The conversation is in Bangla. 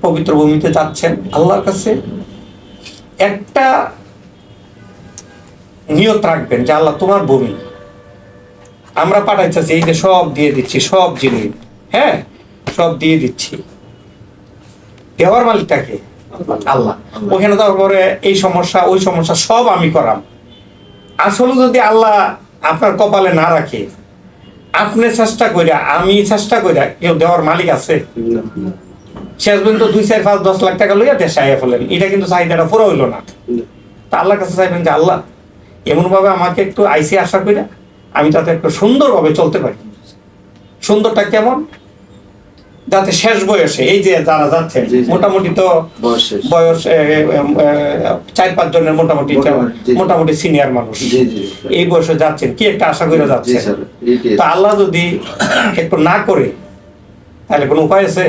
পবিত্র ভূমিতে যাচ্ছেন, আল্লাহর কাছে একটা নিয়ত রাখবেন যে আল্লাহ তোমার ভূমি, আমরা পাঠাইতেছি, এই যে সব দিয়ে দিচ্ছি, সব জিনিস, হ্যাঁ সব দিয়ে দিচ্ছি। দেওয়ার মালিকটাকে আল্লাহ। ওখানে তারপরে এই সমস্যা ওই সমস্যা সব আমি করাম। আসলে যদি আল্লাহ আপনার কপালে না রাখে, আপনি চেষ্টা কইরা আমি চেষ্টা কইরা কেউ দেওয়ার মালিক আছে? শেষ পর্যন্ত 2, 4, 5, 10 লাখ টাকা লইয়া দেশে আইয়া ফেলেন, এটা কিন্তু চাহিদাটা পুরো হইলো না। তা আল্লাহর কাছে চাইবেন যে আল্লাহ এমন ভাবে আমাকে একটু আইসি আশা কইরা আমি তাতে একটু সুন্দরভাবে চলতে পারি। সুন্দরটা কেমন? যাতে শেষ বয়সে এই যে যারা যাচ্ছেন মোটামুটি তো বয়স 4-5 জনের মোটামুটি সিনিয়র মানুষ এই বয়সে যাচ্ছেন, কি একটা আশা করে যাচ্ছেন। তো আল্লাহ যদি একটু না করে তাহলে কোনো উপায় আছে?